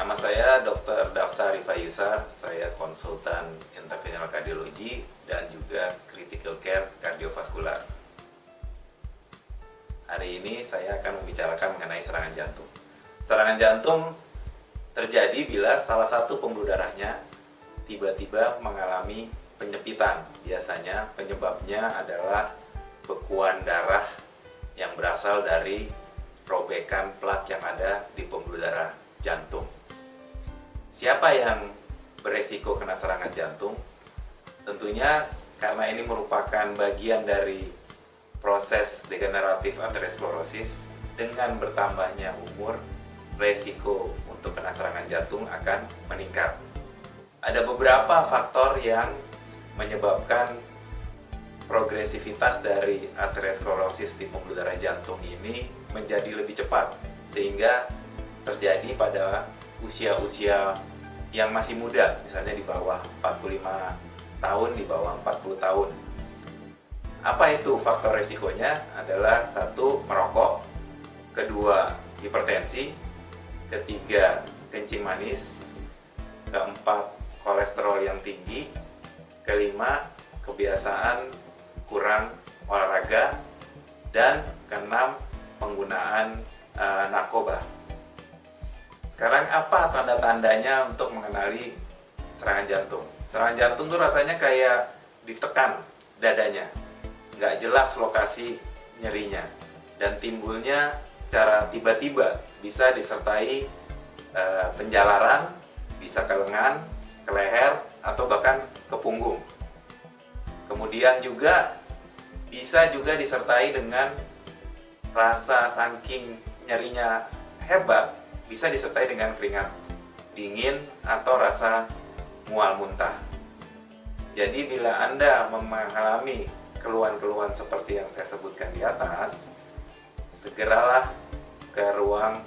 Nama saya Dr. Dafsa Arifah Yusar, saya konsultan interventional kardiologi dan juga critical care kardiovaskular. Hari ini saya akan membicarakan mengenai serangan jantung. Serangan jantung terjadi bila salah satu pembuluh darahnya tiba-tiba mengalami penyempitan. Biasanya penyebabnya adalah bekuan darah yang berasal dari robekan plak yang ada di pembuluh darah jantung. Siapa yang beresiko kena serangan jantung? Tentunya karena ini merupakan bagian dari proses degeneratif aterosklerosis, dengan bertambahnya umur, resiko untuk kena serangan jantung akan meningkat. Ada beberapa faktor yang menyebabkan progresivitas dari aterosklerosis di pembuluh darah jantung ini menjadi lebih cepat, sehingga terjadi pada usia-usia yang masih muda, misalnya di bawah 45 tahun, di bawah 40 tahun. Apa itu faktor resikonya? Adalah satu, merokok, kedua, hipertensi, ketiga, kencing manis, keempat, kolesterol yang tinggi, kelima, kebiasaan kurang olahraga, dan keenam, penggunaan narkoba. Sekarang apa tanda-tandanya untuk mengenali serangan jantung? Serangan jantung tuh rasanya kayak ditekan dadanya, nggak jelas lokasi nyerinya, dan timbulnya secara tiba-tiba, bisa disertai penjalaran, bisa ke lengan, ke leher, atau bahkan ke punggung. Kemudian juga bisa juga disertai dengan rasa saking nyerinya hebat, bisa disertai dengan keringat dingin atau rasa mual muntah. Jadi bila Anda mengalami keluhan-keluhan seperti yang saya sebutkan di atas, segeralah ke ruang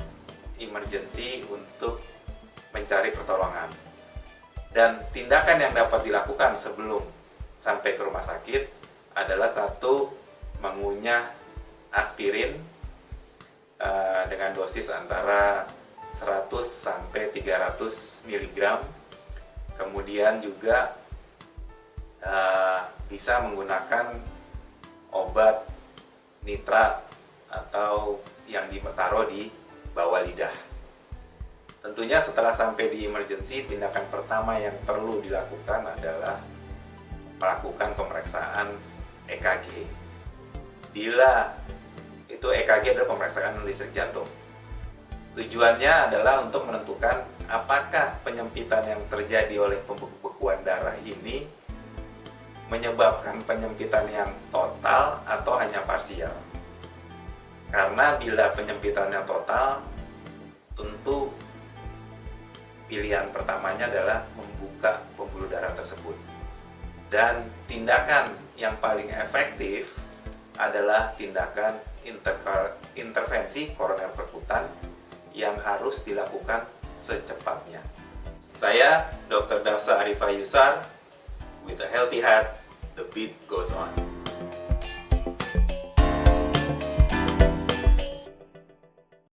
emergency untuk mencari pertolongan. Dan tindakan yang dapat dilakukan sebelum sampai ke rumah sakit adalah satu, mengunyah aspirin dengan dosis antara 100 sampai 300 mg. Kemudian juga bisa menggunakan obat nitrat atau yang ditaruh di bawah lidah. Tentunya setelah sampai di emergency, tindakan pertama yang perlu dilakukan adalah melakukan pemeriksaan EKG. Bila itu EKG adalah pemeriksaan listrik jantung. Tujuannya adalah untuk menentukan apakah penyempitan yang terjadi oleh pembekuan darah ini menyebabkan penyempitan yang total atau hanya parsial. Karena bila penyempitan yang total, tentu pilihan pertamanya adalah membuka pembuluh darah tersebut. Dan tindakan yang paling efektif adalah tindakan intervensi koroner perkutan yang harus dilakukan secepatnya. Saya Dr. Dafsa Arifah Yusar, with a healthy heart, the beat goes on.